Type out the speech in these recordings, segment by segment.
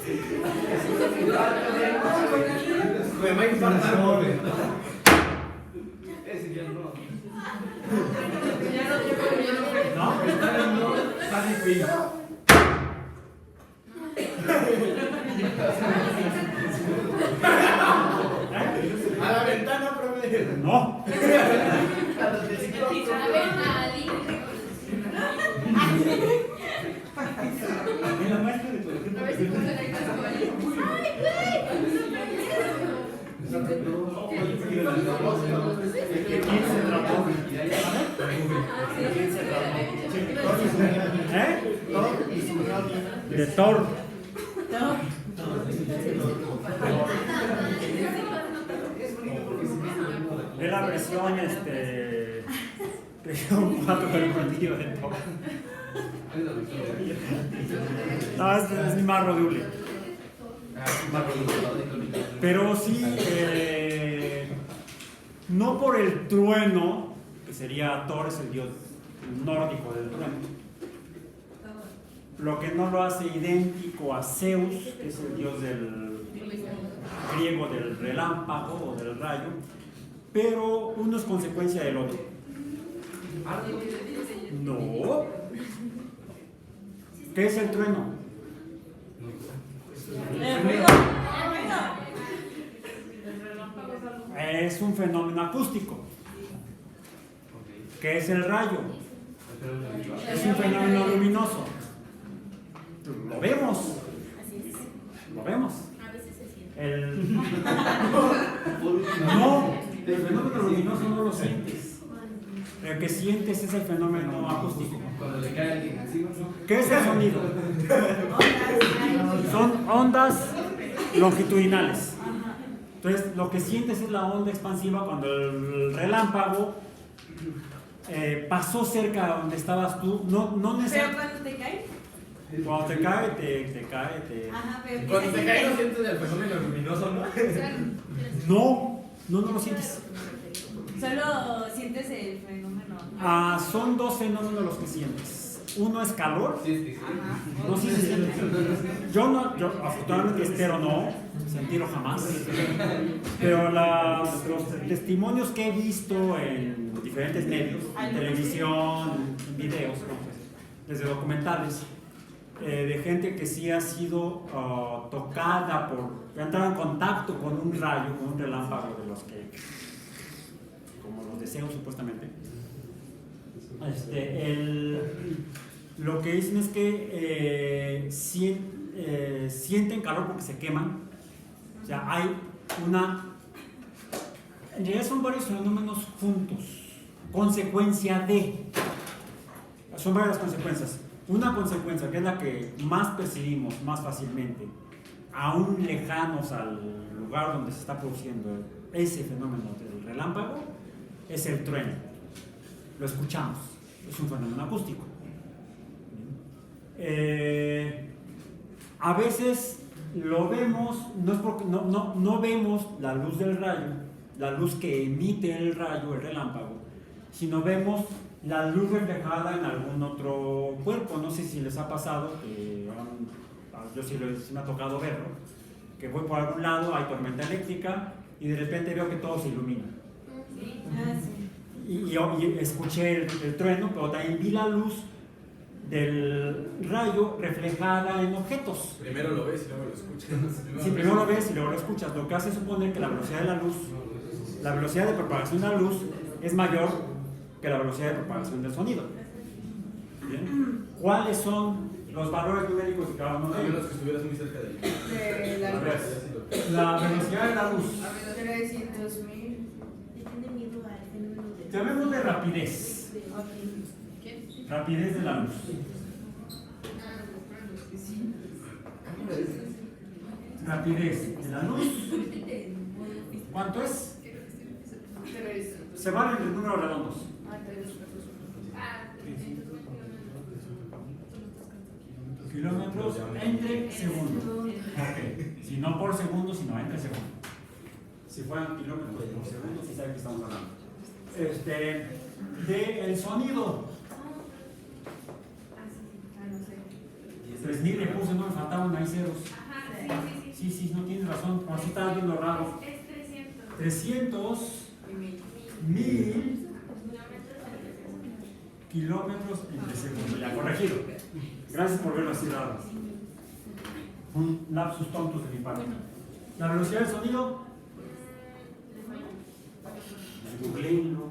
Me va a infartar, joven. Ese ya no. No, Está difícil. A la ventana, profe. no. A los del ciclo. En la maestra de tu de Thor. Es la versión región 4 del contigo de Thor. No, es mi más rodable. Pero sí, no por el trueno, que sería Thor, es el dios nórdico del trueno. Lo que no lo hace idéntico a Zeus, que es el dios del griego del relámpago o del rayo, pero uno es consecuencia del otro. No. ¿Qué es el trueno? Es un fenómeno acústico. ¿Qué es el rayo? Es un fenómeno luminoso. Lo vemos. Lo vemos. No, el fenómeno luminoso no lo sientes. El que sientes es el fenómeno acústico. Cuando le cae alguien encima. ¿Qué es el sonido? Son ondas longitudinales. Entonces, lo que sientes es la onda expansiva cuando el relámpago pasó cerca de donde estabas tú. No necesariamente. ¿Pero cuando te cae? Cuando te cae, te cae, Ajá, pero Cuando te cae no sientes el fenómeno luminoso, ¿no? No lo sientes. Solo sientes el fenómeno. Son dos fenómenos los que sientes. Uno es calor. Sí. No sé si sientes. Yo afortunadamente espero no sentirlo jamás. Pero los testimonios que he visto en diferentes medios, en televisión, en videos, desde documentales, de gente que sí ha sido tocada ha entrado en contacto con un rayo, con un relámpago de los que, como los deseos supuestamente. Lo que dicen es que sienten calor porque se queman. O sea, hay en realidad son varios fenómenos juntos, consecuencia de. Son varias consecuencias. Una consecuencia, que es la que más percibimos más fácilmente, aún lejanos al lugar donde se está produciendo ese fenómeno del relámpago, es el trueno. Lo escuchamos, es un fenómeno acústico. A veces lo vemos, no es porque no vemos la luz del rayo, la luz que emite el rayo, el relámpago, sino vemos la luz reflejada en algún otro cuerpo. No sé si les ha pasado, que yo sí me ha tocado verlo, que voy por algún lado, hay tormenta eléctrica y de repente veo que todo se ilumina. Y escuché el trueno, pero también vi la luz del rayo reflejada en objetos. Primero lo ves y luego lo escuchas. Sí, primero lo ves y luego lo escuchas. Lo que hace suponer que la velocidad de la luz, la velocidad de propagación de la luz es mayor que la velocidad de propagación del sonido. ¿Bien? ¿Cuáles son los valores numéricos de cada uno de A ellos? menos que estuvieras muy cerca de él. De A ver, la velocidad de la luz. 300.000. Llamemos de rapidez. Rapidez de la luz. Rapidez de la luz. ¿Cuánto es? Se valen los números redondos. Kilómetros entre segundos. Ok. Si no por segundo, sino entre segundos. Si fueran kilómetros por segundo, sí saben que estamos hablando. De el sonido. 3.000 le puse, no me faltaban ahí ceros. Sí, no tienes razón, como si estaba viendo raro. Es 300. 300 Y 1000. 1000 kilómetros entre segundo. Ya, corregido. Gracias por verlo así raro. Un lapsus tontos de mi parte. La velocidad del sonido. Googleenlo.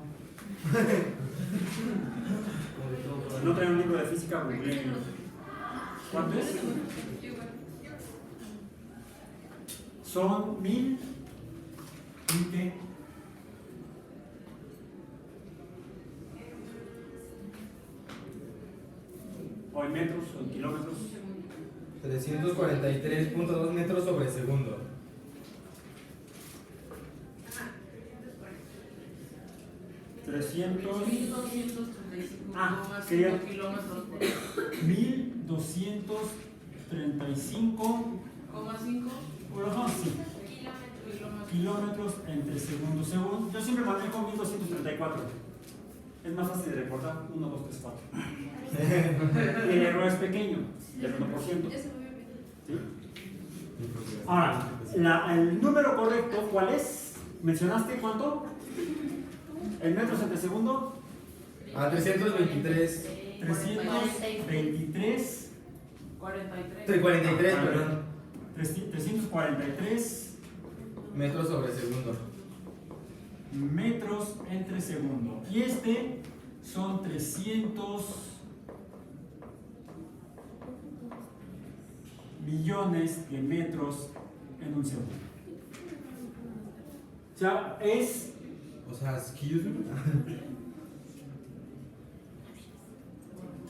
No trae un libro de física, googleenlo. ¿Cuánto es? Son 1000. ¿Y qué? O en metros o en kilómetros. 343.2 metros sobre segundo. Trescientos. 1235 Ah, más sería 5 kilómetros por 1235. coma 5 Bueno, no, sí. kilómetros. Kilómetros entre segundo. Según, yo siempre manejo 1234. Es más fácil de recordar. 1, 2, 3, 4. El error es pequeño, del 1%. ¿Sí? Ahora, el número correcto, ¿cuál es? ¿Mencionaste cuánto? ¿El metros entre segundo? A 323. 323. 43. 43, perdón. 343 Metros sobre segundo. metros entre segundo. Y este son 300 millones de metros en un segundo. O sea, es O sea, excuse me.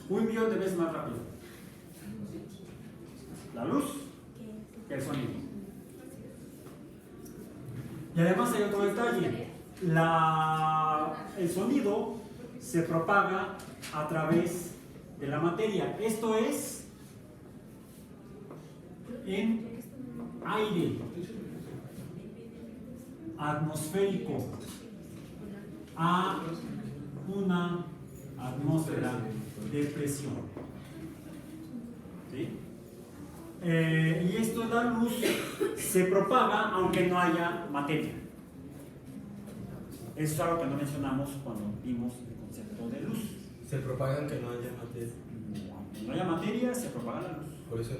1.000.000 de veces más rápido la luz que el sonido. Y además hay otro detalle. El sonido se propaga a través de la materia. Esto es en aire atmosférico a una atmósfera de presión. ¿Sí? Y esto, la luz se propaga aunque no haya materia. Eso es algo que no mencionamos cuando vimos el concepto de luz. Se propagan que no haya materia. Aunque no haya materia, se propaga la luz. Por eso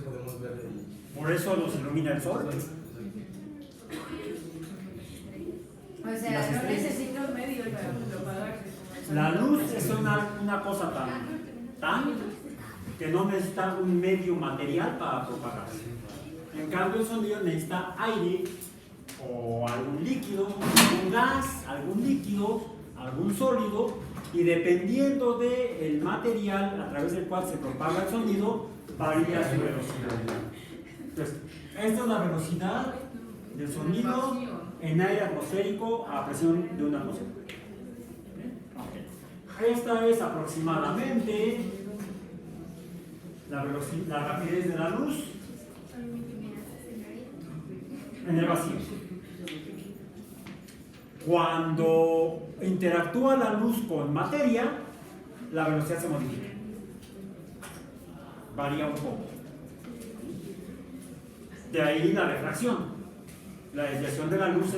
podemos ver el. Por eso nos ilumina el sol. O sea, no necesito medios para propagarse. La luz es una cosa tan que no necesita un medio material para propagarse. En cambio, el sonido necesita aire o algún líquido, algún gas, algún líquido, algún sólido, y dependiendo del material a través del cual se propaga el sonido, varía su velocidad. Entonces, esta es la velocidad del sonido en aire atmosférico a presión de una atmósfera. Okay. Esta es aproximadamente la rapidez de la luz en el vacío. Cuando interactúa la luz con materia, la velocidad se modifica. Varía un poco. De ahí la refracción. La desviación de la luz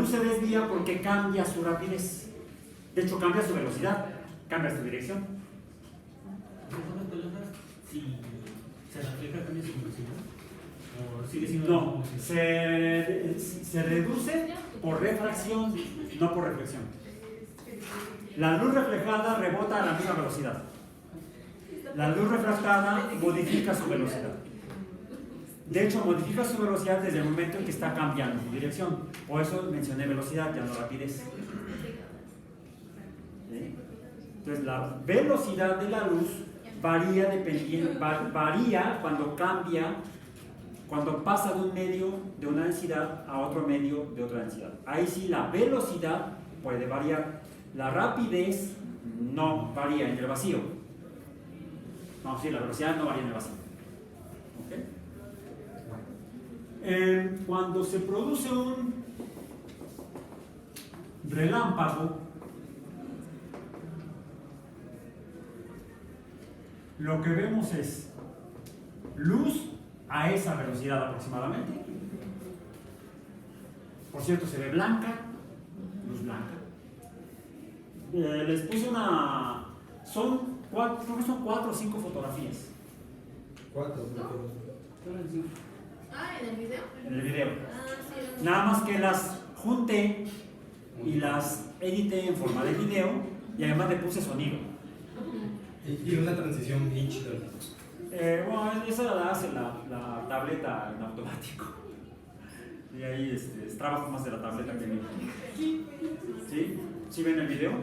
se desvía porque cambia su rapidez. De hecho, cambia su velocidad, cambia su dirección. Si se refleja también su velocidad, o sigue siendo. No, se reduce por refracción, no por reflexión. La luz reflejada rebota a la misma velocidad. La luz refractada modifica su velocidad. De hecho, modifica su velocidad desde el momento en que está cambiando su dirección. Por eso mencioné velocidad, ya no rapidez. ¿Sí? Entonces, la velocidad de la luz varía cuando cambia, cuando pasa de un medio de una densidad a otro medio de otra densidad. Ahí sí la velocidad puede variar. La rapidez no varía en el vacío. No, sí, la velocidad no varía en el vacío. ¿Okay? Cuando se produce un relámpago, lo que vemos es luz a esa velocidad aproximadamente. Por cierto, se ve blanca, luz blanca. Les puse creo que son 4 o 5 fotografías 4. Ah, ¿en el video? en el video. Ah, sí. Nada más que las junté y las edité en forma de video y además le puse sonido. Y una transición bien chida. Bueno, esa la hace la tableta en automático. Y ahí es trabajo más de la tableta que mío. ¿Sí? ¿Sí ven el video?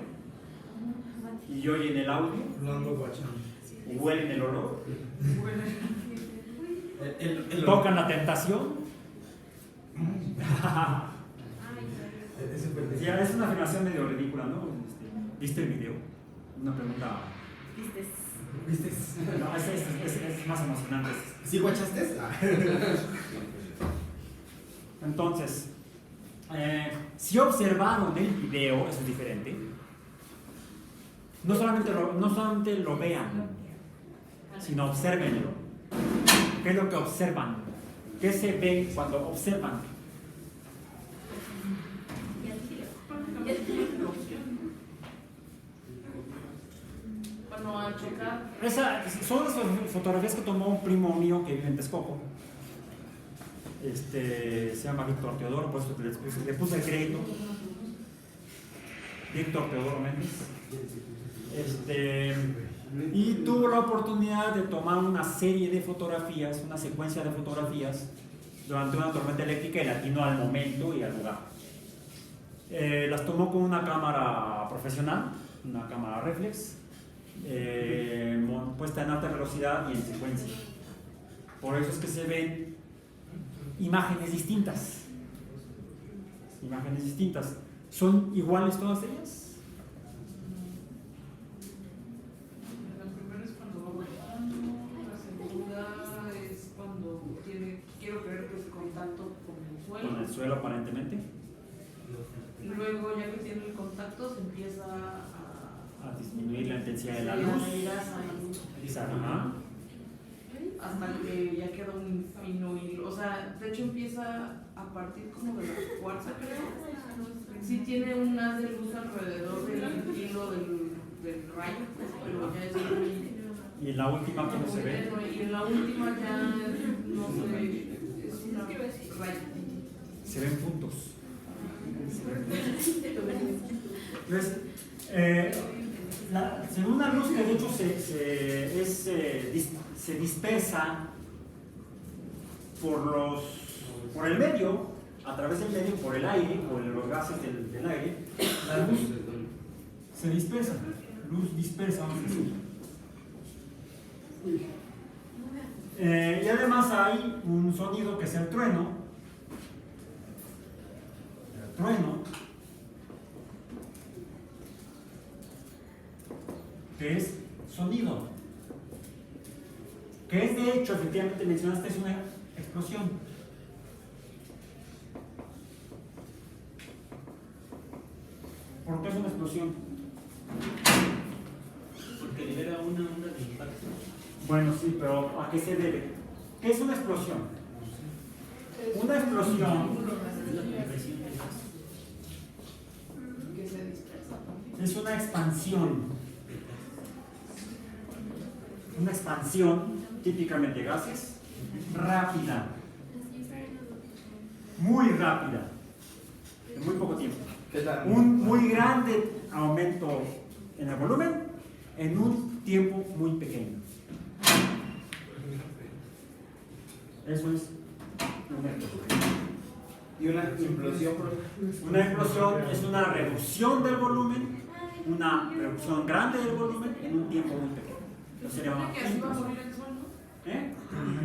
Y oyen el audio, Lo ando guachando. huelen el olor, El tocan la tentación. Ese fue el Sí, es una afirmación medio ridícula, ¿no? ¿Viste el video? Una pregunta. ¿Viste? No, es más emocionante. ¿Sí guachaste? Entonces, si observaron el video, eso es diferente. No solamente lo vean, sino obsérvenlo. ¿Qué es lo que observan? ¿Qué se ve cuando observan? Bueno, al checar. Son las fotografías que tomó un primo mío que vive en Texcoco. Se llama Víctor Teodoro, por eso le puse el crédito. Víctor Teodoro Méndez. Y tuvo la oportunidad de tomar una serie de fotografías, una secuencia de fotografías durante una tormenta eléctrica y la atinó al momento y al lugar. Las tomó con una cámara profesional, una cámara reflex, puesta en alta velocidad y en secuencia. Por eso es que se ven imágenes distintas. Imágenes distintas. ¿Son iguales todas ellas? La primera es cuando va bajando, la segunda es cuando quiero creer que es contacto con el suelo. Con el suelo aparentemente. Luego, ya que tiene el contacto, se empieza A disminuir la intensidad de la a luz. ir hacia la luz. Ajá. Hasta que ya queda un fino hilo. O sea, de hecho empieza a partir como de la cuarta, creo. Sí tiene un haz de luz alrededor del hilo del rayo, pues, pero ya es muy... Y en la última, ¿cómo se ve? Y en la última ya no se ve, es una raya. Se ven puntos. Entonces, según la luz que de hecho se dispersa por el medio, a través del medio, por el aire, por los gases del aire, la luz se dispersa. Luz dispersa, vamos a decir. Y además hay un sonido que es el trueno. El trueno, que es sonido, que es de hecho, efectivamente mencionaste, es una explosión. ¿Por qué es una explosión? Porque libera una onda de impacto. Bueno, sí, pero ¿a qué se debe? ¿Qué es una explosión? Una explosión Es la compresión del gas. Que se dispersa también. es una expansión típicamente de gases, rápida, muy rápida, en muy poco tiempo. Un muy grande aumento en el volumen en un tiempo muy pequeño. Eso es una explosión. Y una implosión. Una explosión es una reducción del volumen, una reducción grande del volumen en un tiempo muy pequeño. Eso sería una ¿Que así va a explosión. morir el sol, no? ¿Eh?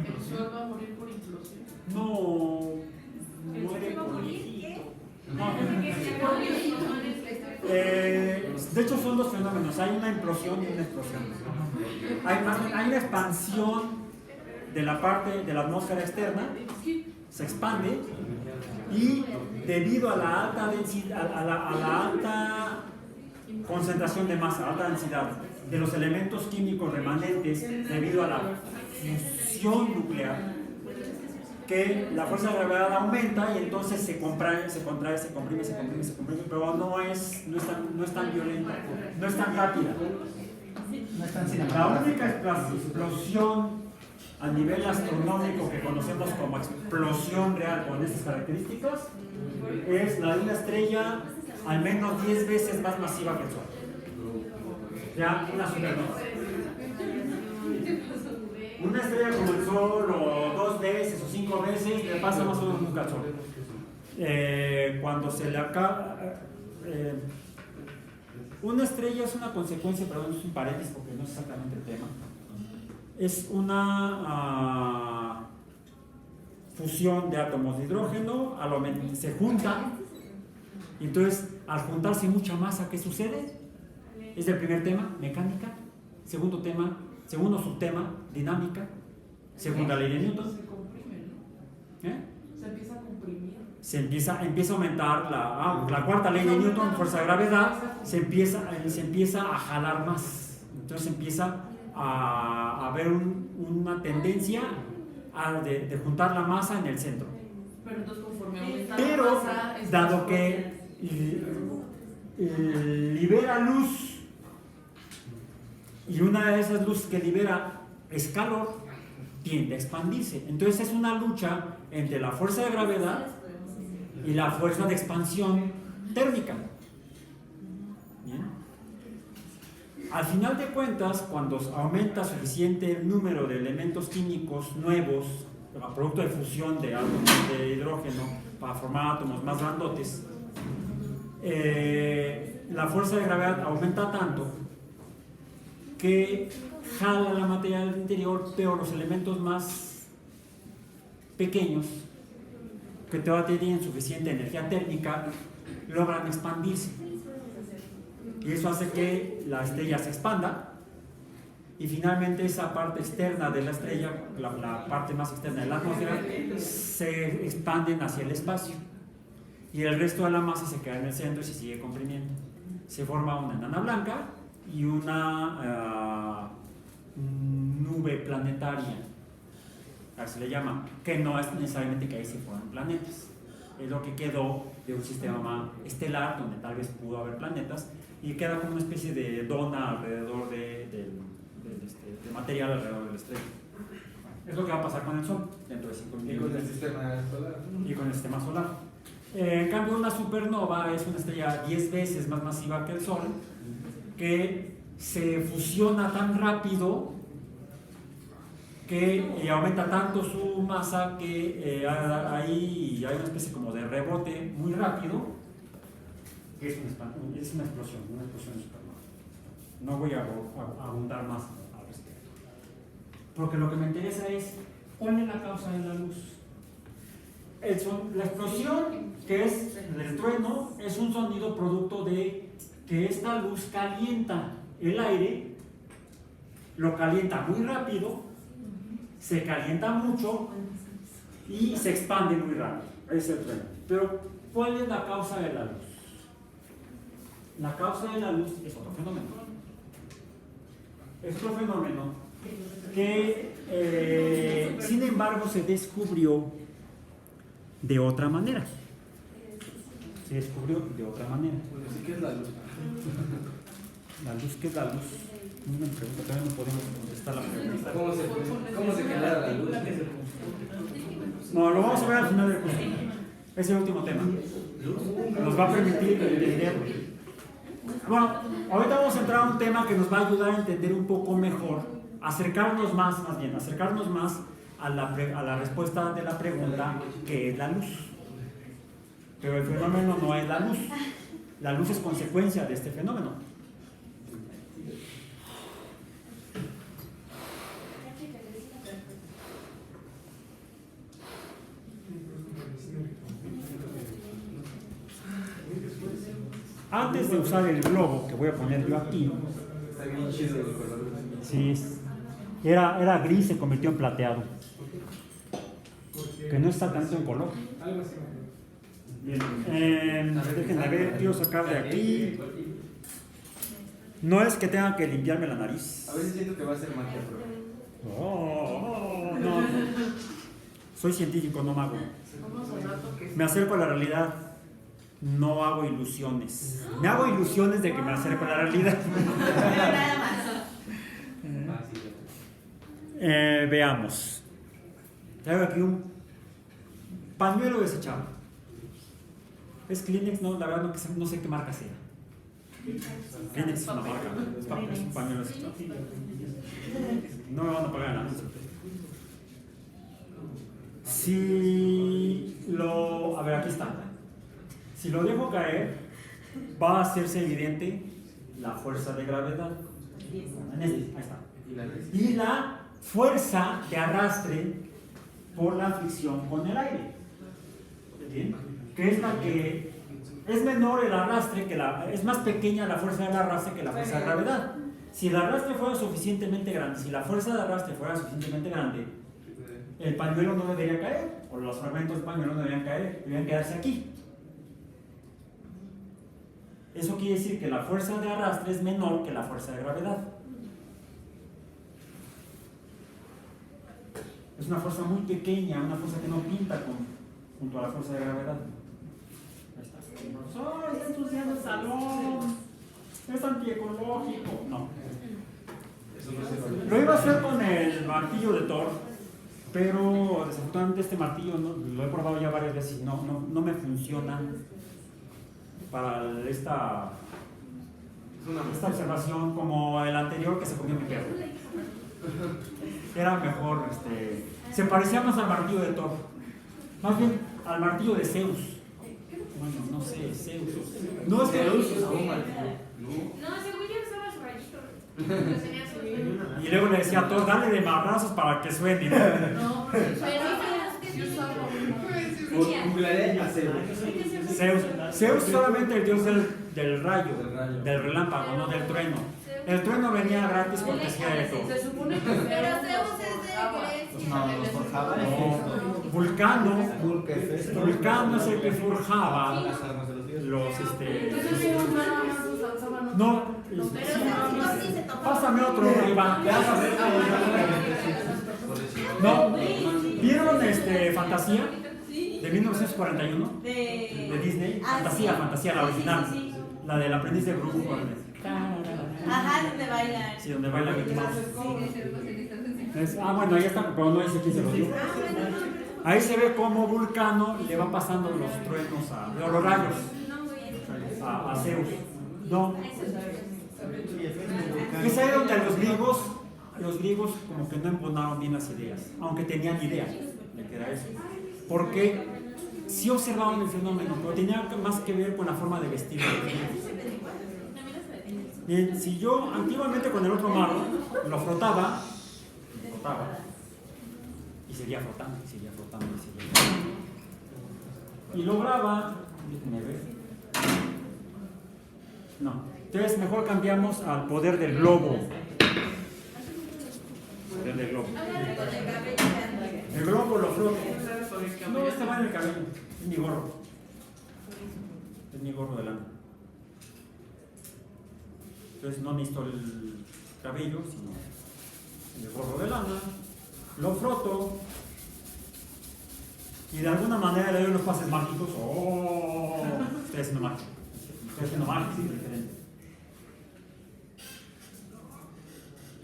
El sol va a morir por implosión. No ¿El muere sol va a por morir? viejito. ¿Qué? No. De hecho son dos fenómenos, hay una implosión y una explosión. Hay una expansión de la parte de la atmósfera externa, se expande y debido a la alta densidad, a la alta concentración de masa, alta densidad de los elementos químicos remanentes debido a la fusión nuclear, que la fuerza de gravedad aumenta y entonces se contrae, se comprime, pero no es tan violenta, no es tan rápida. No es tan La cinematográfico. única explosión a nivel astronómico que conocemos como explosión real con estas características es la de una estrella al menos 10 veces más masiva que el Sol. Ya, una supernova. Una estrella como el Sol, o 2 veces o 5 veces, le pasa más o menos nunca al Sol. Cuando se le acaba. Una estrella es una consecuencia, perdón, es un paréntesis porque no es exactamente el tema. Es una fusión de átomos de hidrógeno, se juntan, y entonces al juntarse mucha masa, ¿qué sucede? Es el primer tema, mecánica. Segundo subtema, dinámica. Segunda ley de Newton. Se comprime, ¿no? ¿Eh? Se empieza a comprimir. Empieza a aumentar la cuarta ley de Newton, fuerza de gravedad, se empieza a jalar más. Entonces empieza a haber una tendencia de juntar la masa en el centro. Pero entonces conforme aumenta Pero, la masa, dado que libera luz, y una de esas luces que libera es calor, tiende a expandirse. Entonces es una lucha entre la fuerza de gravedad y la fuerza de expansión térmica. ¿Bien? Al final de cuentas, cuando aumenta suficiente el número de elementos químicos nuevos, a producto de fusión de átomos de hidrógeno para formar átomos más grandotes, la fuerza de gravedad aumenta tanto que jala la materia del interior, pero los elementos más pequeños, que todavía tienen suficiente energía térmica, logran expandirse. Y eso hace que la estrella se expanda, y finalmente esa parte externa de la estrella, la parte más externa de la atmósfera, se expanden hacia el espacio. Y el resto de la masa se queda en el centro y se sigue comprimiendo. Se forma una enana blanca y una nube planetaria, así se le llama, que no es necesariamente que ahí se formen planetas. Es lo que quedó de un sistema estelar donde tal vez pudo haber planetas, y queda como una especie de dona alrededor de material alrededor de la estrella. Es lo que va a pasar con el Sol dentro de 5 Y millones con el sistema solar. y con el sistema solar. En cambio, una supernova es una estrella 10 veces más masiva que el Sol, que se fusiona tan rápido que aumenta tanto su masa que ahí hay una especie como de rebote muy rápido, que es una explosión de supernova. No voy a abundar más al respecto, porque lo que me interesa es cuál es la causa de la luz. La explosión, que es el trueno, es un sonido producto de que esta luz calienta el aire, lo calienta muy rápido, se calienta mucho y se expande muy rápido. Ese es el trueno. Pero, ¿cuál es la causa de la luz? La causa de la luz es otro fenómeno. Es otro fenómeno que, sin embargo, se descubrió de otra manera. Se descubrió de otra manera. Bueno, sí, ¿qué es la luz? La luz, ¿qué es la luz? Una pregunta, todavía no podemos contestar la pregunta. ¿Cómo se genera la luz? No, lo vamos a ver al final del curso. Es el último tema. Nos va a permitir entender. Bueno, ahorita vamos a entrar a un tema que nos va a ayudar a entender un poco mejor, acercarnos más a la respuesta de la pregunta, ¿qué es la luz? Pero el fenómeno no es la luz. La luz es consecuencia de este fenómeno. Antes de usar el globo que voy a poner yo aquí, Está bien chido el color. sí, era gris, se convirtió en plateado, que no está tanto en color. Algo así. Bien, déjenme ver, quiero sacar de aquí. No es que tenga que limpiarme la nariz. A veces siento que va a ser magia, pero. No. Soy científico, no mago. Vamos al dato que Me acerco a la realidad, no hago ilusiones. Me hago ilusiones de que me acerco a la realidad. Nada más. Veamos. Traigo aquí un pañuelo desechable. ¿Es Kleenex? No, la verdad no sé qué marca sea. Kleenex es una marca, es un pañuelo desechable. No me van a pagar nada. Si lo... A ver, aquí está. Si lo dejo caer, va a hacerse evidente la fuerza de gravedad. Ahí está. Y la fuerza de arrastre por la fricción con el aire. ¿Bien? Que es la que es menor el arrastre que es más pequeña la fuerza del arrastre que la fuerza de gravedad. Si el arrastre fuera suficientemente grande, si la fuerza de arrastre fuera suficientemente grande, el pañuelo no debería caer, o los fragmentos del pañuelo no deberían caer, deberían quedarse aquí. Eso quiere decir que la fuerza de arrastre es menor que la fuerza de gravedad. Es una fuerza muy pequeña, una fuerza que no pinta junto a la fuerza de gravedad. Ahí está. ¡Ay, está ensuciando el salón! Es antiecológico. No. Lo iba a hacer con el martillo de Thor, pero desafortunadamente este martillo lo he probado ya varias veces y no me funciona para esta observación, como el anterior que se comió mi perro. Era mejor, se parecía más al martillo de Thor, más bien al martillo de Zeus. Bueno, no sé, Zeus. No es Zeus. No, según yo usaba su rayito. Lo tenía su rayito. Y luego le decía a Thor, dale de marrazos para que suene. no, pero Sí usaba Googlearé a Zeus. Zeus solamente el dios del rayo, del relámpago, no del trueno. El trueno venía gratis porque hacía de todo. se supone que Pero Zeus es de Grecia. No, los forjaba. Vulcano es el que forjaba los entonces ellos nada más usaban no, Pero Zeus sí se tomaba. pásame otro, Iván. No, ¿vieron Fantasía? De 1941, de Disney. Fantasía, la original. La del aprendiz de brujo. Ajá, donde bailan. Sí, donde baila Mickey Mouse. Bueno, ahí está, pero no dice quién se lo dio. Ahí se ve cómo Vulcano le va pasando los truenos, los rayos a Zeus. No. Es ahí donde los griegos como que no embonaron bien las ideas, aunque tenían ideas de que era eso. Porque sí observaban el fenómeno, pero tenía más que ver con la forma de vestir de los griegos. Bien, si yo antiguamente con el otro marro lo frotaba, y seguía frotando, y seguía frotando, y seguía frotando. Y lograba, déjenme ver. No, entonces mejor cambiamos al poder del globo. Poder del globo. El globo lo froto. No, este va en el cabello, es mi gorro. Es mi gorro de lana. Entonces no necesito el cabello, sino el gorro de lana. Lo froto y de alguna manera le doy unos pases mágicos. ¡Oh! Estoy haciendo magia. Sí, diferente.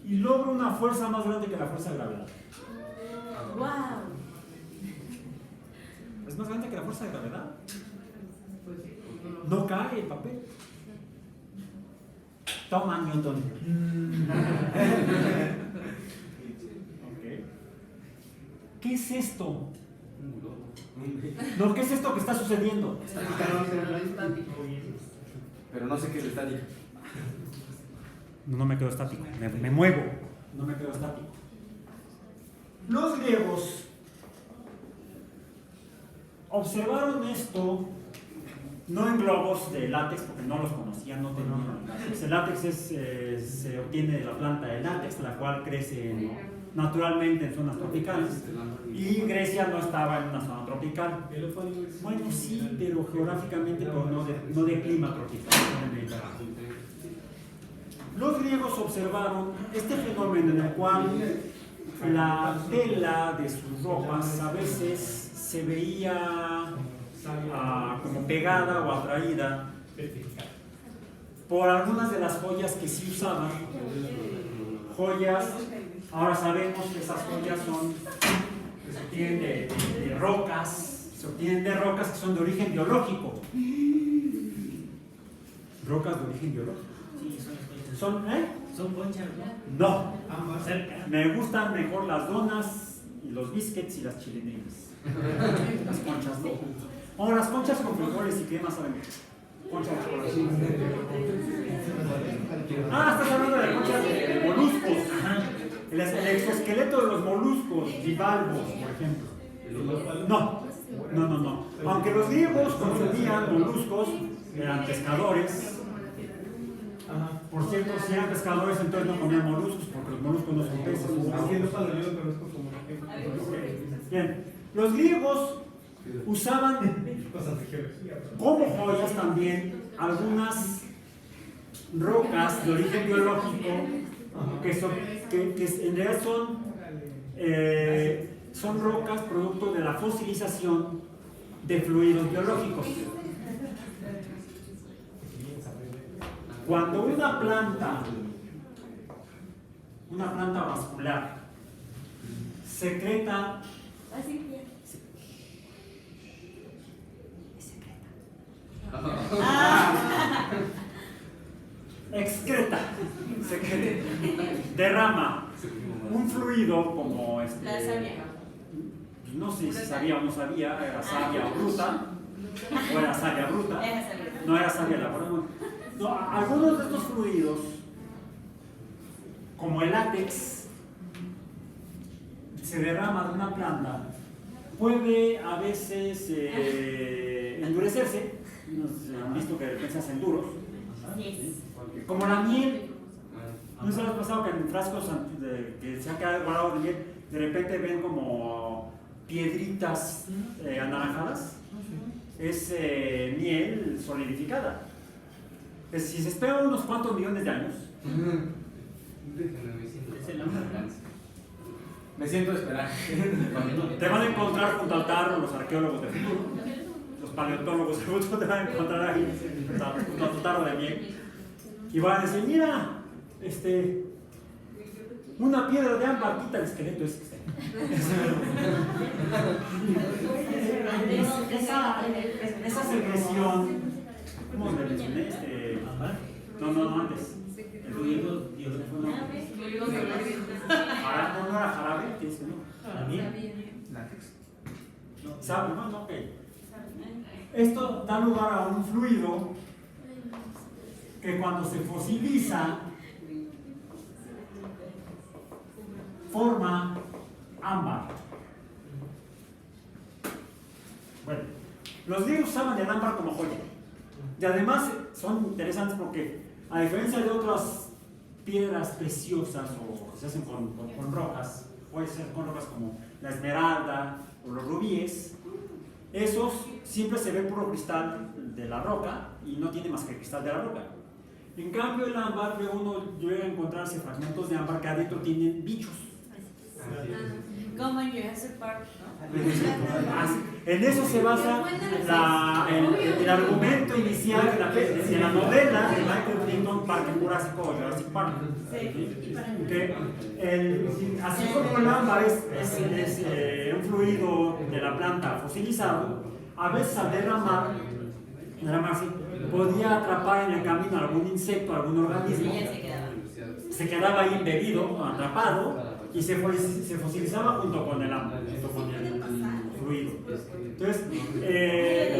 Y logro una fuerza más grande que la fuerza de gravedad. ¡Wow! ¿Es más grande que la fuerza de gravedad? No cae el papel. Toma, Newton. Okay. ¿Qué es esto? No, ¿qué es esto que está sucediendo? Pero no sé qué es estática. No me quedo estático, me muevo. No me quedo estático. Los griegos observaron esto no en globos de látex, porque no los conocían, no tenían látex. El látex se obtiene de la planta de látex, la cual crece naturalmente en zonas tropicales. Y Grecia no estaba en una zona tropical. Bueno, sí, pero geográficamente, pero no de clima tropical, en el Mediterráneo. Los griegos observaron este fenómeno en el cual la tela de sus ropas a veces se veía como pegada o atraída por algunas de las joyas que sí usaban. Joyas, ahora sabemos que esas joyas se obtienen de rocas, que son de origen biológico. Rocas de origen biológico. Sí, son conchas. ¿Son, Son conchas, ¿no? No. Cerca. Me gustan mejor las donas, y los biscuits y las chileneras. Las conchas no. Bueno, las conchas con frijoles y crema saben mejor. Conchas de chocolate. Estás hablando de conchas de moluscos. Ajá. El exoesqueleto de los moluscos, bivalvos, por ejemplo. No. Aunque los griegos consumían moluscos, eran pescadores. Por cierto, si eran pescadores, entonces no comían moluscos, porque los moluscos no son peces. Bien, los griegos usaban como joyas también algunas rocas de origen biológico que en realidad son rocas producto de la fosilización de fluidos biológicos. Cuando una planta vascular secreta derrama un fluido como La savia. no sé si sabía o no sabía, era savia o bruta, o era savia bruta, no era savia la verdad. No, algunos de estos fluidos, como el látex, se derrama de una planta, puede a veces endurecerse. Han visto que de repente se hacen duros, como la miel. ¿No se les ha pasado que en frascos que se han quedado guardados de miel, de repente ven como piedritas anaranjadas? Es miel solidificada. Si se esperan unos cuantos millones de años, Es el hambre. Me siento a esperar. te van a encontrar junto al tarro los arqueólogos del futuro, los paleontólogos del futuro te van a encontrar ahí junto a tu tarro de miel y van a decir, mira, una piedra de ámbar quita el esqueleto ese. Esa secreción, ¿cómo le mencioné? No, antes. El fluido biológico, no era jarabe, ¿qué es? La miel. ¿Sabe? No, ok. Esto da lugar a un fluido que cuando se fosiliza forma ámbar. Bueno, los griegos usaban el ámbar como joya. Y además son interesantes porque, a diferencia de otras piedras preciosas o que se hacen con rocas, puede ser con rocas como la esmeralda o los rubíes, esos siempre se ve puro cristal de la roca y no tiene más que cristal de la roca. En cambio, el ámbar, luego uno llega a encontrarse fragmentos de ámbar que adentro tienen bichos. Como en Jurassic Park, ¿no? En eso se basa el argumento inicial de la novela de Michael Crichton, Parque Jurásico o Jurassic Park. Así como el ámbar es un fluido de la planta fosilizado, a veces al derramarse, podía atrapar en el camino algún insecto, algún organismo, se quedaba ahí embebido, atrapado, y se fosilizaba junto con el fluido. Entonces,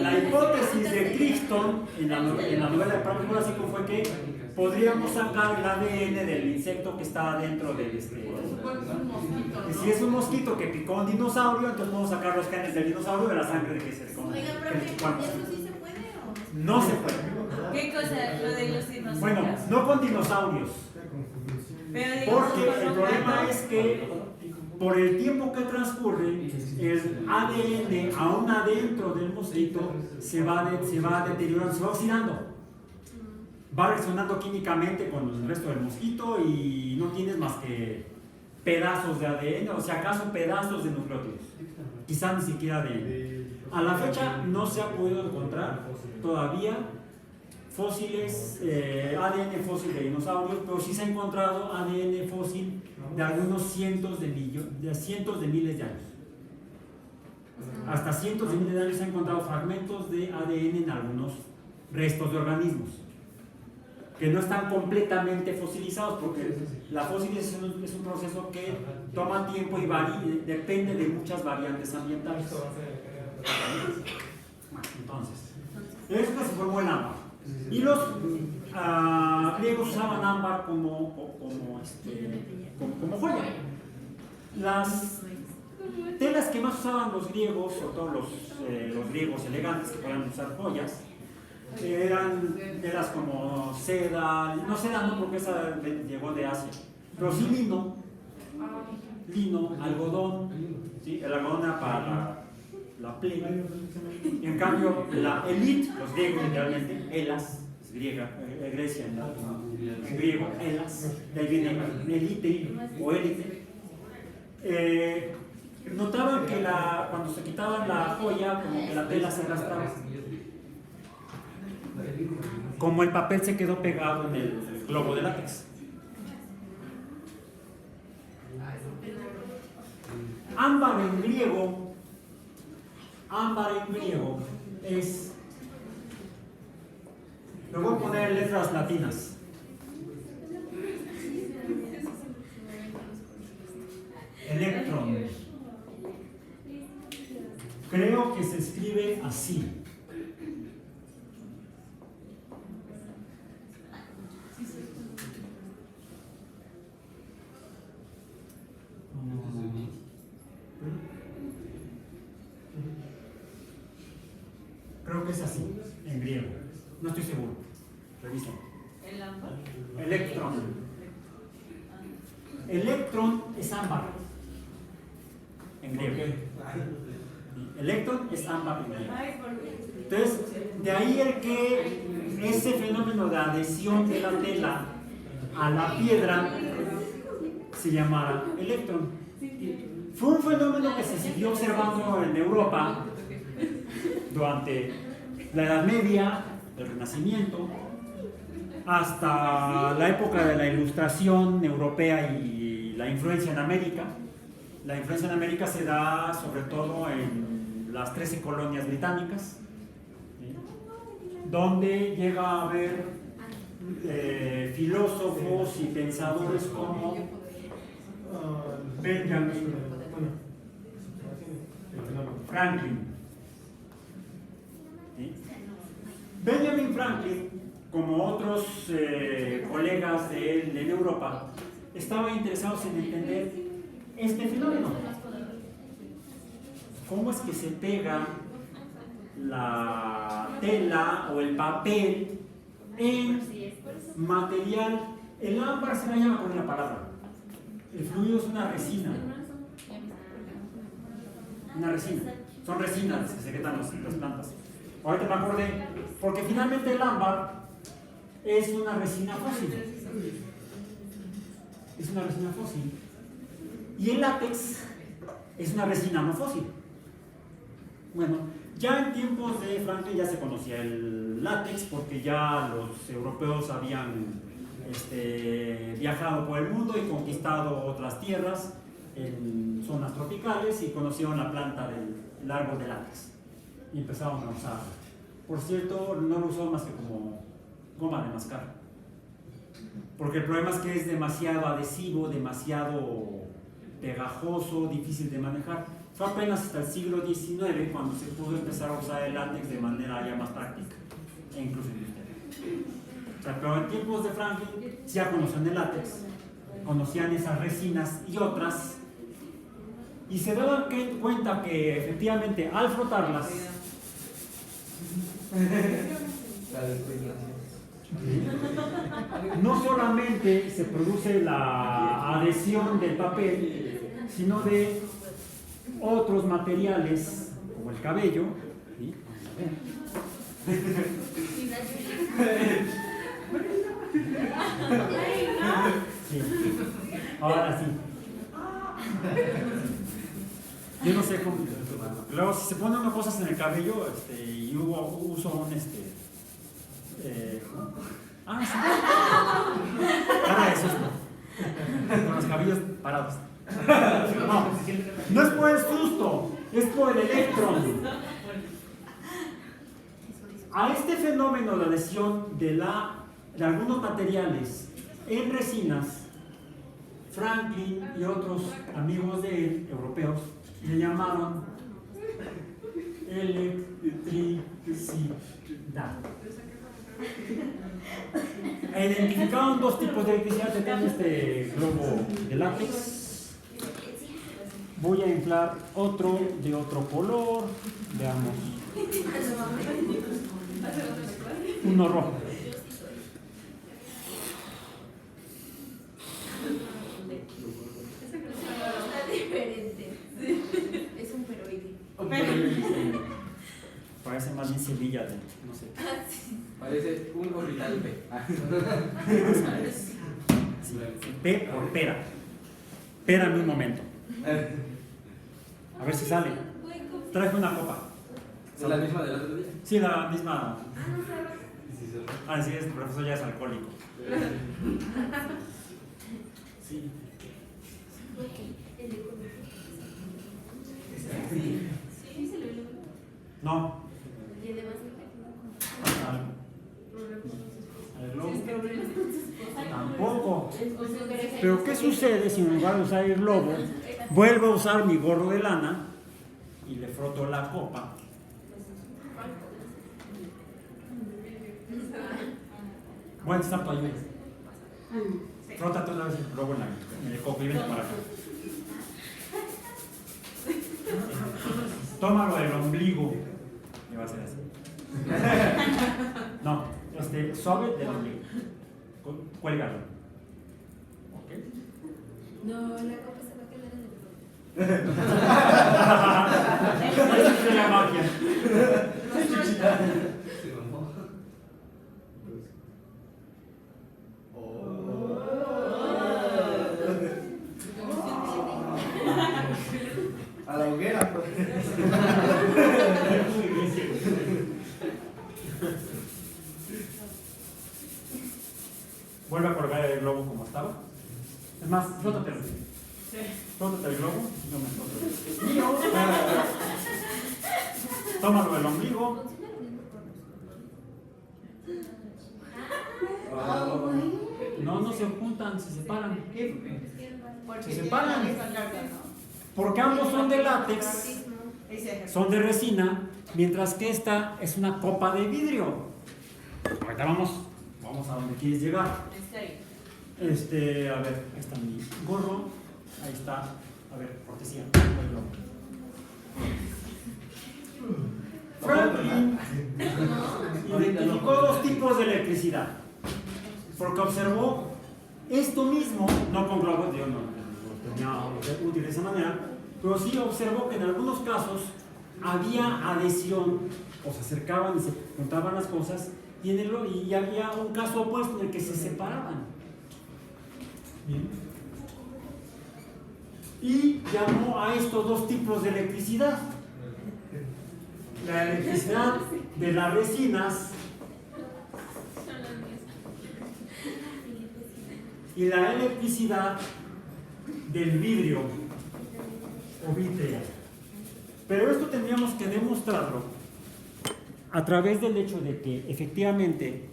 la hipótesis de Crichton en la novela de Parque Jurásico fue que podríamos sacar el ADN del insecto que está dentro del y si es un mosquito que picó un dinosaurio, entonces podemos sacar los genes del dinosaurio de la sangre de que se come. Oiga, profe, ¿eso sí se puede o no se puede. qué cosa? Lo de los dinosaurios. Bueno, no con dinosaurios. Porque el problema es que por el tiempo que transcurre, el ADN aún adentro del mosquito se va deteriorando, se va oxidando. Va reaccionando químicamente con el resto del mosquito y no tienes más que pedazos de ADN, o si acaso pedazos de nucleótidos, quizás ni siquiera ADN. A la fecha no se ha podido encontrar todavía fósiles, ADN fósil de dinosaurios, pero sí se ha encontrado ADN fósil de algunos cientos de miles de años. Hasta cientos de miles de años se han encontrado fragmentos de ADN en algunos restos de organismos que no están completamente fosilizados, porque la fosilización es un proceso que toma tiempo y depende de muchas variantes ambientales. Bueno, entonces, es que se formó el ámbar. Y los griegos usaban ámbar como joya. Las telas que más usaban los griegos, sobre todo los griegos elegantes que podían usar joyas, eran telas como seda, no seda no porque esa llegó de Asia, pero sí lino, algodón, ¿sí? El algodón era para la plena. En cambio, la élite, los griegos literalmente, elas, es griega, Grecia en griego, elas, de ahí viene élite o élite. Notaban que cuando se quitaban la joya, como que la tela se arrastraba. Como el papel se quedó pegado en el globo de látex. Ámbar en griego es, lo voy a poner en letras latinas. Electron. Creo que se escribe así. Creo que es así, en griego. No estoy seguro. Revisen. ¿El ámbar? Electron. Electron es ámbar. En griego. Electron es ámbar en griego. Entonces, de ahí el que ese fenómeno de adhesión de la tela a la piedra se llamara electron. Fue un fenómeno que se siguió observando en Europa durante la Edad Media, el Renacimiento, hasta la época de la Ilustración europea y la influencia en América. La influencia en América se da sobre todo en las 13 colonias británicas, ¿sí? Donde llega a haber filósofos y pensadores como Benjamin Franklin. ¿Sí? Benjamin Franklin, como otros colegas de él en Europa, estaban interesados en entender este fenómeno. ¿Cómo es que se pega la tela o el papel en material? El ámbar se me llama con una palabra. El fluido es una resina. Una resina. Son resinas que secretan las plantas. Ahorita me acordé, porque finalmente el ámbar es una resina fósil. Es una resina fósil. Y el látex es una resina no fósil. Bueno, ya en tiempos de Franklin ya se conocía el látex porque ya los europeos habían viajado por el mundo y conquistado otras tierras en zonas tropicales y conocieron la planta del árbol de látex y empezaron a usarla. Por cierto, no lo usaron más que como goma de mascar, porque el problema es que es demasiado adhesivo, demasiado pegajoso, difícil de manejar. Fue apenas hasta el siglo XIX cuando se pudo empezar a usar el látex de manera ya más práctica e incluso industrial. O sea, pero en tiempos de Franklin ya conocían el látex, conocían esas resinas y otras, y se daban cuenta que efectivamente al frotarlas no solamente se produce la adhesión del papel, sino de otros materiales como el cabello. ¿Sí? Sí. Ahora sí. Yo no sé cómo. Luego, si se ponen unas cosas en el cabello, y uso un sí. Para eso con los cabellos parados. No es por el susto, es por el electrón. A este fenómeno de adhesión de algunos materiales en resinas, Franklin y otros amigos de él, europeos, le llamaron electricidad. E identificaron dos tipos de electricidad. Tenemos este globo de látex. Voy a inflar otro de otro color. Veamos. Uno rojo. Está diferente. Es un peroide. Parece más bien semilla de, no sé. Parece un orbital P. Sí, P por pera. Espérame un momento. A ver si sale. Traje una copa. ¿Es la misma del otro día? Sí, la misma. Sí, sí. Ah, sí, el profesor ya es alcohólico. Sí. No. Al globo. Tampoco. Pero ¿qué sucede si en lugar de usar el globo, vuelvo a usar mi gorro de lana y le froto la copa? Voy a necesitar tu ayuda. Frótate una vez el globo en el copo y vente para acá. Tómalo del ombligo. Me va a hacer así. No, suave del ombligo. Cuélgalo. ¿Ok? No, la copa se va a quedar en el globo. Esa es la magia. Se mamó. A la hoguera, pues. Vuelve a colgar el globo como estaba. Es más, frótatelo. Frótate el globo. Yo me froto. Mío. Tómalo del ombligo. No se juntan, se separan. Se separan. Porque ambos son de látex, son de resina, mientras que esta es una copa de vidrio. Ahorita vamos a donde quieres llegar. A ver, ahí está mi gorro, ahí está, a ver, cortesía. Franklin identificó dos tipos de electricidad, porque observó esto mismo, no con globos, yo no tenía útil de esa manera, pero sí observó que en algunos casos había adhesión, o se acercaban y se juntaban las cosas, y había un caso opuesto en el que se separaban. Bien. Y llamó a estos dos tipos de electricidad: la electricidad de las resinas y la electricidad del vidrio o vítrea. Pero esto tendríamos que demostrarlo a través del hecho de que efectivamente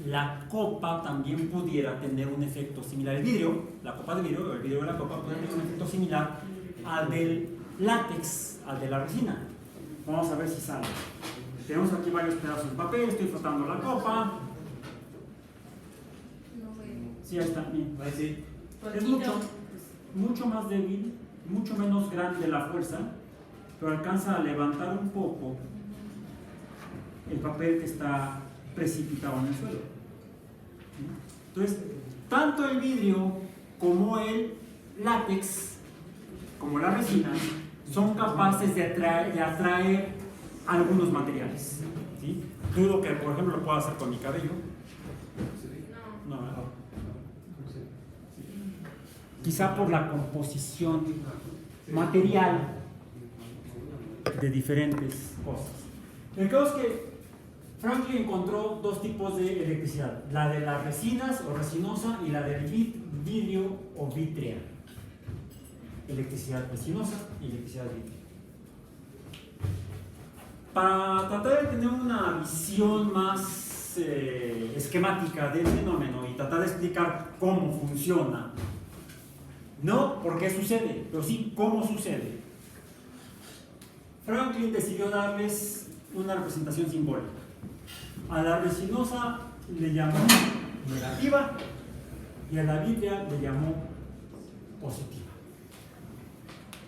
la copa también pudiera tener un efecto similar. El vidrio, la copa de vidrio, o el vidrio de la copa, puede tener un efecto similar al del látex, al de la resina. Vamos a ver si sale. Tenemos aquí varios pedazos de papel, estoy frotando la copa. Sí, ahí está, bien. Ahí sí. Es mucho más débil, mucho menos grande la fuerza, pero alcanza a levantar un poco el papel que está precipitado en el suelo. Entonces, tanto el vidrio como el látex, como la resina, son capaces de atraer algunos materiales. ¿Sí? Dudo que, por ejemplo, lo pueda hacer con mi cabello. No, ¿verdad? quizá por la composición material de diferentes cosas. El caso es que Franklin encontró dos tipos de electricidad, la de las resinas o resinosa y la del vidrio o vítrea. Electricidad resinosa y electricidad vítrea. Para tratar de tener una visión más esquemática del fenómeno y tratar de explicar cómo funciona, no por qué sucede, pero sí cómo sucede, Franklin decidió darles una representación simbólica. A la resinosa le llamó negativa y a la vítrea le llamó positiva.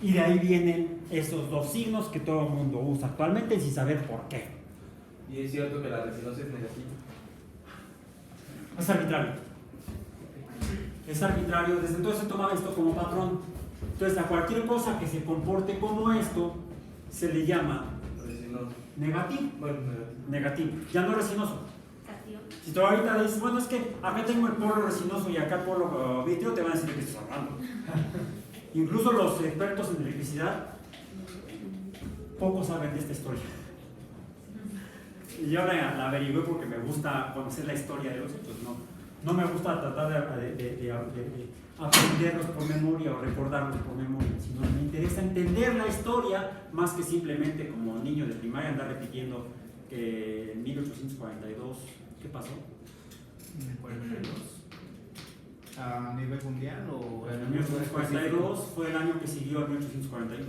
Y de ahí vienen esos dos signos que todo el mundo usa actualmente sin saber por qué. Y es cierto que la resinosa es negativa. Es arbitrario. Es arbitrario. Desde entonces se tomaba esto como patrón. Entonces a cualquier cosa que se comporte como esto se le llama Resinosa. negativo. Bueno, negativo. Negativo. Ya no resinoso. Si tú ahorita dices, bueno, es que acá tengo el polo resinoso y acá el polo vítreo, te van a decir de qué estás hablando. Incluso los expertos en electricidad poco saben de esta historia. Y yo la averigüé porque me gusta conocer la historia de los otros. No me gusta tratar de aprenderlos por memoria o recordarlos por memoria, sino me interesa entender la historia más que simplemente como niño de primaria andar repitiendo que en 1842, ¿qué pasó? ¿A nivel mundial o En 1842 fue el año que siguió a 1841.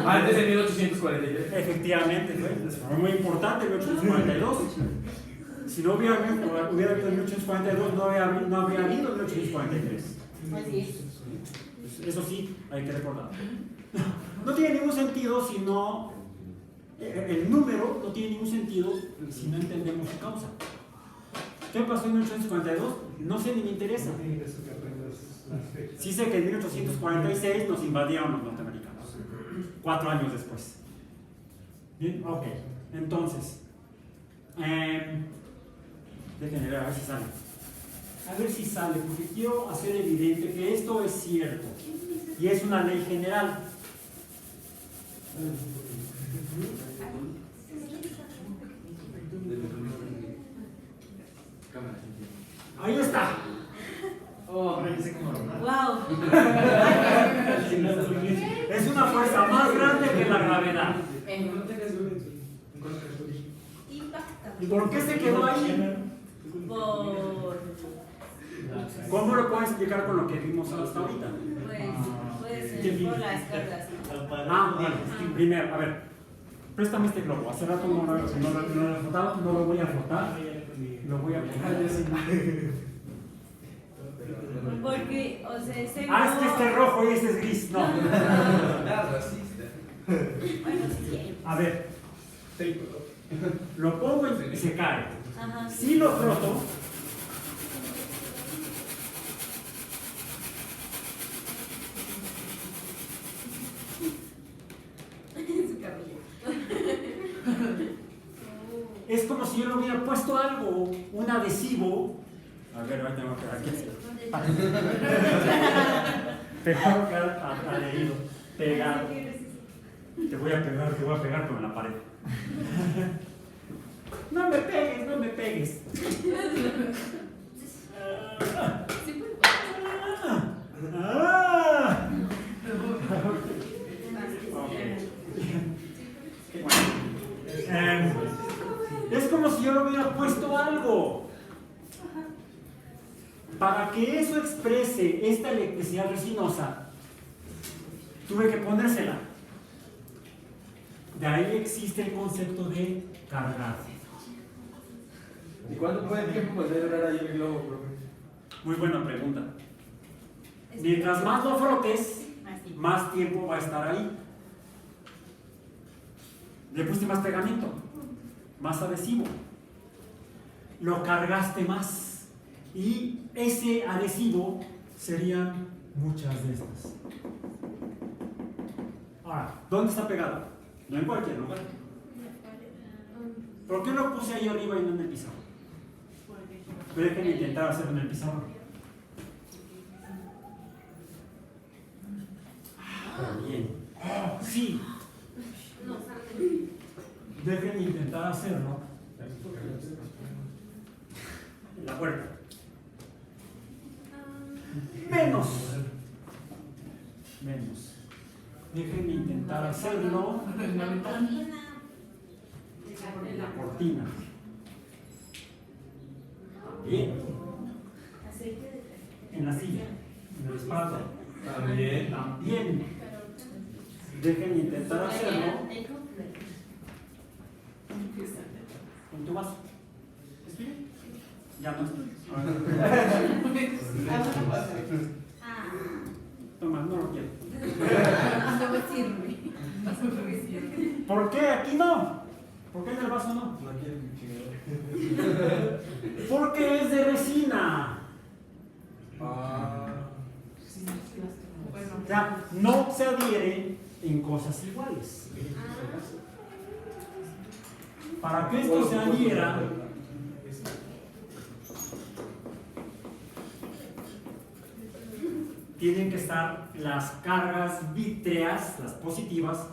Antes de 1843. Efectivamente, fue muy importante 1842. Si no hubiera habido 1842, no habría habido 1843. Eso sí, hay que recordar. No tiene ningún sentido si no. El número no tiene ningún sentido si no entendemos su causa. ¿Qué pasó en 1842? No sé ni me interesa. Sí sé que en 1846 nos invadieron los norteamericanos. 4 años después. Bien, ok. Entonces, déjenme ver a ver si sale. A ver si sale, porque quiero hacer evidente que esto es cierto y es una ley general. Ahí está. Wow. Es una fuerza más grande que la gravedad. ¿Y por qué se quedó ahí? ¿Cómo lo puedes explicar con lo que vimos hasta ahorita? Puede ser por las cargas. Bueno, primero, a ver, préstame este globo. Hace rato no lo he frotado, no lo voy a frotar, lo voy a pegar. Porque, o sea, ese Es que este es rojo y este es gris. No. Nada racista. Bueno, sí. A ver, lo pongo y se cae. Ajá. Si lo froto, Su cabello. es como si yo le hubiera puesto algo, un adhesivo. A ver, ahora tengo que aquí. Tengo que adherido, pegado. Te voy a pegar con la pared. No me pegues, no me pegues. Ah. Es como si yo le hubiera puesto algo. Para que eso exprese esta electricidad resinosa, tuve que ponérsela. De ahí existe el concepto de cargar. ¿Y cuánto puede tiempo puede durar ahí el globo, profe? Muy buena pregunta. Mientras más lo frotes, más tiempo va a estar ahí. Le pusiste más pegamento, más adhesivo. Lo cargaste más. Y ese adhesivo serían muchas de estas. Ahora, ¿dónde está pegado? No en cualquier lugar. ¿Por qué lo puse ahí arriba y no en el pizarrón? Déjenme intentar hacerlo en el pizarrón. Bien. Sí. Dejen de intentar hacerlo. En la puerta. Menos. Dejen de intentar hacerlo En la ventana. en la cortina. Bien. En la silla. En la espalda. También. También. Dejen de intentar hacerlo con tu vaso. ¿Es bien? Ya no estoy. Toma, no lo quiero. No me sirve. ¿Por qué aquí no? ¿Por qué en el vaso no? No quiero que Porque es de resina. Bueno, O sea, no se adhiere en cosas iguales. Para que esto se adhiera, tienen que estar las cargas vítreas, las positivas,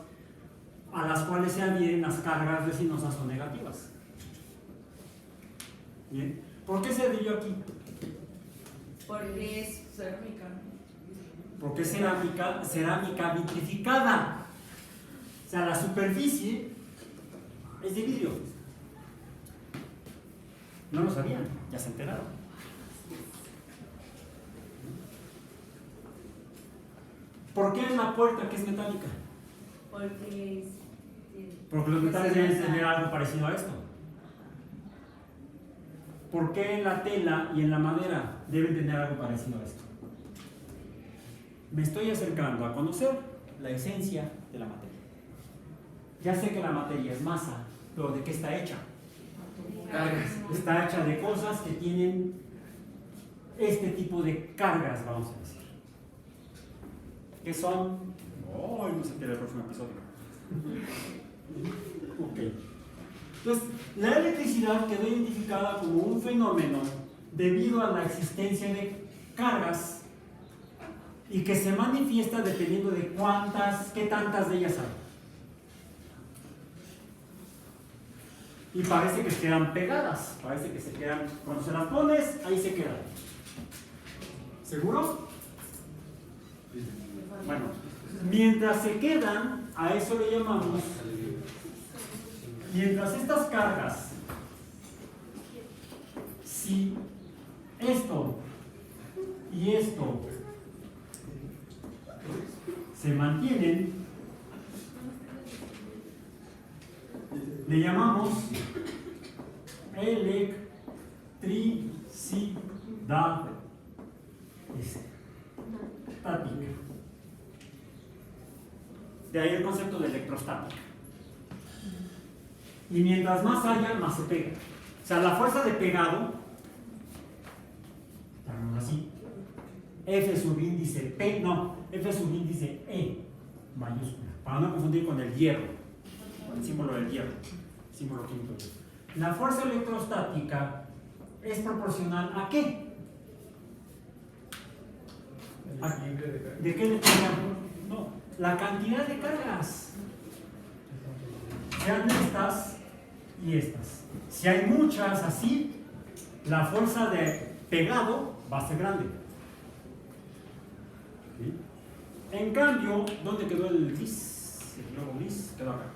a las cuales se adhieren las cargas resinosas o negativas. Bien. ¿Por qué se adhirió aquí? porque es cerámica. Porque es cerámica vitrificada. O sea, la superficie es de vidrio. No lo sabían, ya se enteraron. ¿Por qué en la puerta que es metálica? Porque Porque los metales deben tener algo parecido a esto. ¿Por qué en la tela y en la madera deben tener algo parecido a esto? Me estoy acercando a conocer la esencia de la materia. Ya sé que la materia es masa, pero ¿de qué está hecha? Está hecha de cosas que tienen este tipo de cargas, vamos a decir. Que son... Oh, no se quiere el próximo episodio. Ok. Entonces, la electricidad quedó identificada como un fenómeno debido a la existencia de cargas y que se manifiesta dependiendo de qué tantas de ellas hay. Y parece que se quedan pegadas, parece que se quedan, cuando se las pones, ahí se quedan. ¿Seguro? Bueno, mientras se quedan, a eso le llamamos, mientras estas cargas, si esto y esto se mantienen, le llamamos electricidad estática. De ahí el concepto de electrostática. Y mientras más haya, más se pega. O sea, la fuerza de pegado, así, F subíndice P, no, F subíndice E mayúscula, para no confundir con el hierro, con el símbolo del hierro, símbolo químico. La fuerza electrostática es proporcional ¿a qué? ¿De qué le pegamos? No, la cantidad de cargas. Sean estas y estas. Si hay muchas así, la fuerza de pegado va a ser grande. ¿Sí? En cambio, ¿dónde quedó el gris? El globo gris quedó acá.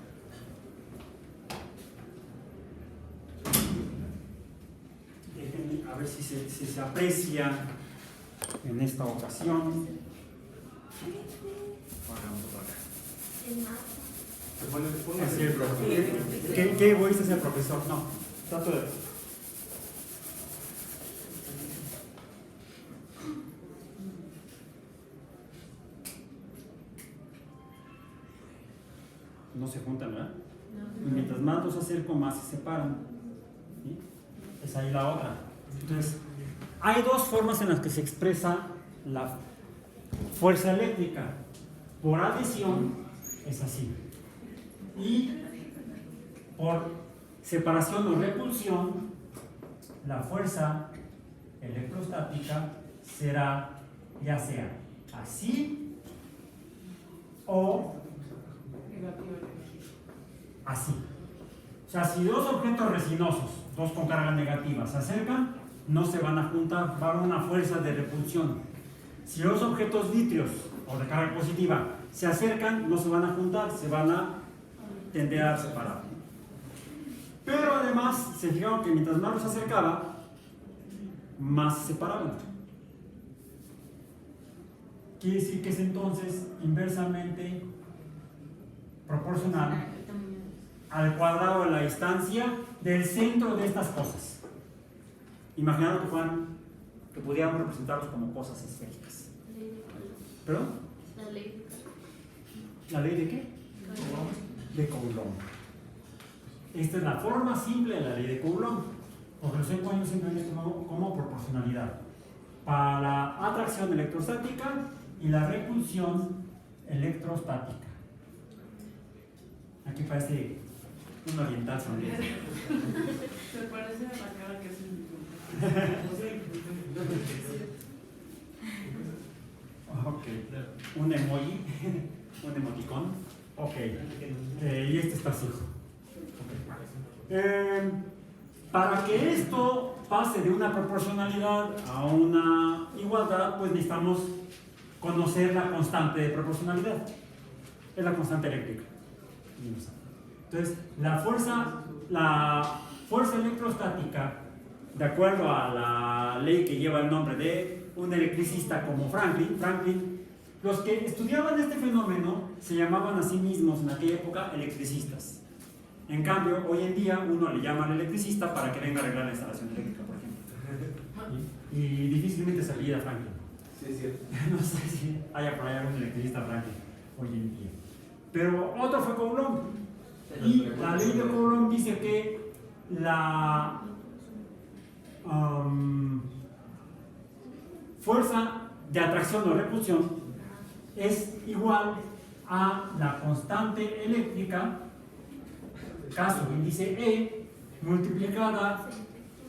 Déjenme a ver si se aprecia en esta ocasión. Así el profesor. ¿Qué egoísta es el profesor? No, trato de... No se juntan, ¿verdad? Y mientras más los acerco, más se separan. ¿Sí? Es ahí la otra. Entonces, hay dos formas en las que se expresa la fuerza eléctrica. Por adhesión es así. Y por separación o repulsión, la fuerza electrostática será ya sea así o Negativo. así. O sea, si dos objetos resinosos, dos con carga negativa, se acercan, no se van a juntar, va a haber una fuerza de repulsión. Si dos objetos vítreos o de carga positiva se acercan, no se van a juntar, se van a tender a separar. Pero además, se fijaron que mientras más los acercaba, más se separaban. Quiere decir que es entonces inversamente proporcional al cuadrado de la distancia del centro de estas cosas. Imaginando que pudiéramos representarlos como cosas esféricas. ¿Perdón? La ley. ¿La ley de qué? De Coulomb. Esta es la forma simple de la ley de Coulomb, porque los encuentro simplemente como proporcionalidad para la atracción electrostática y la repulsión electrostática. Aquí parece un oriental sonriente. Se parece a la cara que es el Ok, un emoji, un emoticón. Ok, y este está así. Para que esto pase de una proporcionalidad a una igualdad, pues necesitamos conocer la constante de proporcionalidad. Es la constante eléctrica. Entonces, la fuerza electrostática, de acuerdo a la ley que lleva el nombre de un electricista como Franklin, los que estudiaban este fenómeno se llamaban a sí mismos en aquella época electricistas. En cambio, hoy en día uno le llama al electricista para que venga a arreglar la instalación eléctrica, por ejemplo. Y difícilmente se apellida Franklin. Sí, es cierto. No sé si haya por ahí algún electricista Franklin hoy en día. Pero otro fue Coulomb. Y la ley de Coulomb dice que la fuerza de atracción o repulsión es igual a la constante eléctrica, caso índice E, multiplicada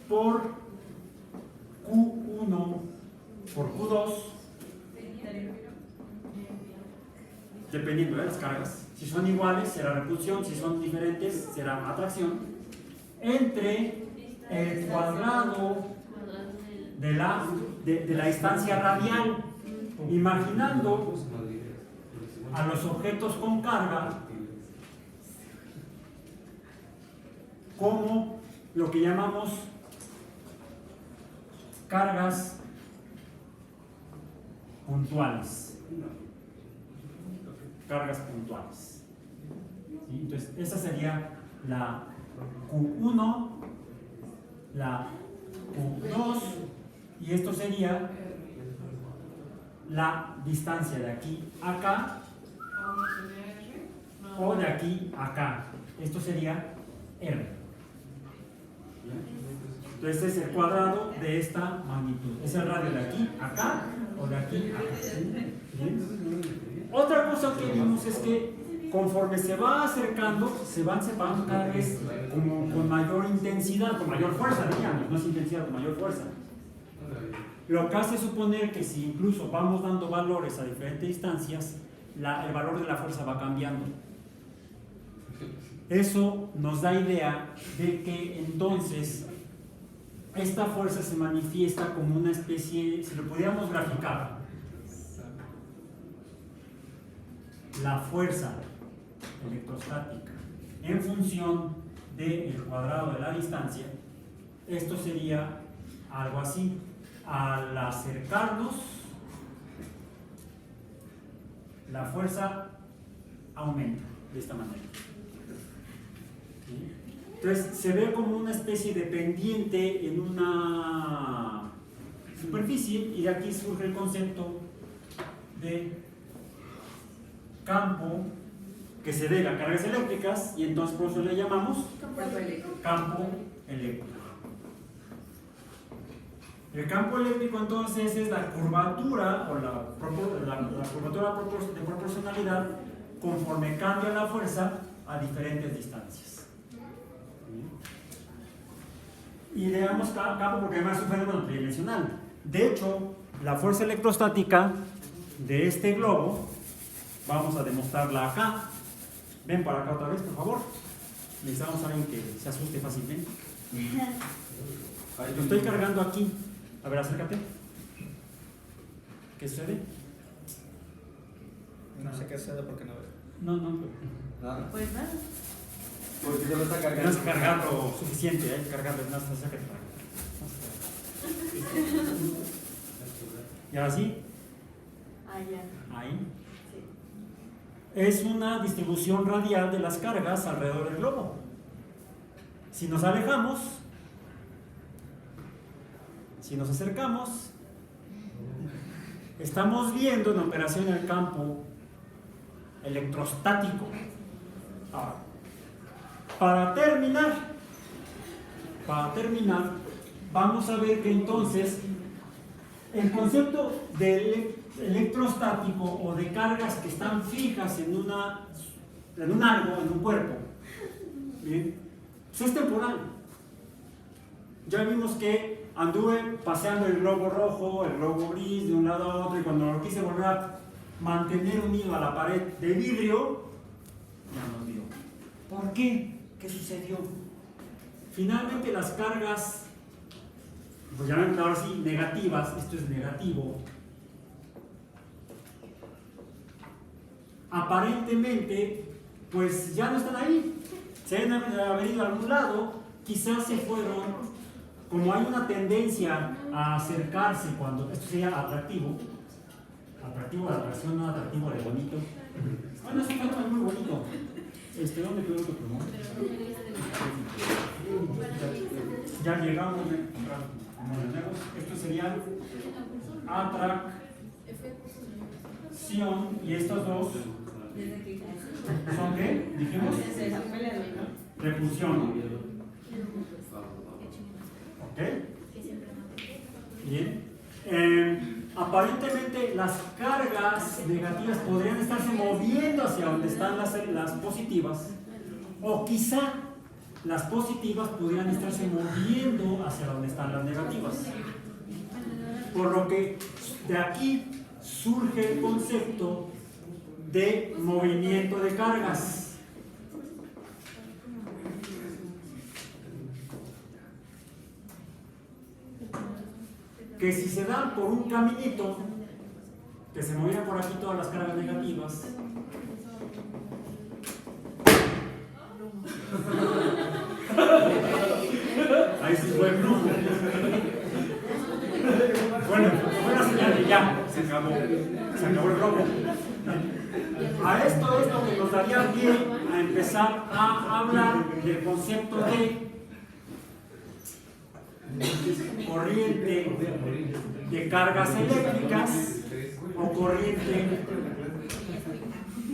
por Q1 por Q2, dependiendo de las cargas. Si son iguales será repulsión, si son diferentes será atracción, entre el cuadrado de la distancia radial, imaginando a los objetos con carga como lo que llamamos cargas puntuales. Cargas puntuales. ¿Sí? Entonces, esa sería la Q1, la Q2, y esto sería la distancia de aquí a acá, o de aquí a acá. Esto sería R. Entonces es el cuadrado de esta magnitud. Es el radio de aquí a acá o de aquí a acá. ¿Bien? Otra cosa que vimos es que conforme se va acercando, se van separando cada vez como con mayor intensidad, con mayor fuerza, digamos, no es intensidad, con mayor fuerza. Lo que hace suponer que si incluso vamos dando valores a diferentes distancias, el valor de la fuerza va cambiando. Eso nos da idea de que entonces esta fuerza se manifiesta como una especie, si lo pudiéramos graficar, la fuerza electrostática en función del cuadrado de la distancia. Esto sería algo así. Al acercarnos, la fuerza aumenta de esta manera. ¿Sí? Entonces se ve como una especie de pendiente en una superficie, y de aquí surge el concepto de campo que se debe a cargas eléctricas, y entonces por eso le llamamos campo eléctrico. El campo eléctrico entonces es la curvatura o la curvatura de proporcionalidad conforme cambia la fuerza a diferentes distancias. Y le damos campo porque además es un fenómeno tridimensional. De hecho, la fuerza electrostática de este globo Vamos a demostrarla acá. Ven para acá otra vez, por favor. Necesitamos a alguien que se asuste fácilmente. Lo estoy cargando aquí. A ver, acércate. ¿Qué sucede? No sé qué hacer porque no veo. No. Nada. Pues nada. Porque solo está No cargando. es cargarlo suficiente, hay que cargarlo. No, acércate para acá. ¿Y ahora sí? Ah, ya. Ahí. Sí. Es una distribución radial de las cargas alrededor del globo. Si nos alejamos, si nos acercamos, estamos viendo en operación el campo electrostático. Ahora, para terminar, vamos a ver que entonces el concepto de electrostático o de cargas que están fijas en un algo, en un cuerpo, ¿bien? Pues es temporal. Ya vimos que anduve paseando el globo rojo, el globo gris de un lado a otro, y cuando lo quise volver a mantener unido a la pared de vidrio, ya nos dio. ¿Por qué? ¿Qué sucedió? Finalmente las cargas, pues llaman ahora sí negativas, esto es negativo, aparentemente pues ya no están ahí, se deben haber ido a algún lado, quizás se fueron, como hay una tendencia a acercarse cuando, esto sería atractivo de atracción, no atractivo de bonito. Bueno, es un fenómeno muy bonito. ¿Dónde quedó tu plumón? Ya llegamos, esto sería atracción, y estos dos ¿son qué? Dijimos repulsión. ¿Ok? Bien. Aparentemente las cargas negativas podrían estarse moviendo hacia donde están las positivas, o quizá las positivas podrían estarse moviendo hacia donde están las negativas. Por lo que de aquí surge el concepto de movimiento de cargas. Que si se dan por un caminito, que se movieran por aquí todas las cargas negativas, ahí sí fue el flujo. Bueno, buena señal y ya, se acabó el globo. A esto es lo que nos daría pie a empezar a hablar del concepto de corriente de cargas eléctricas o corriente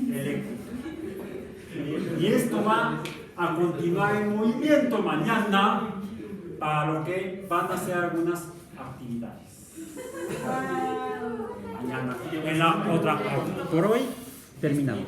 eléctrica. Y esto va a continuar en movimiento mañana, para lo que van a hacer algunas actividades. Mañana en la otra. Por hoy terminamos.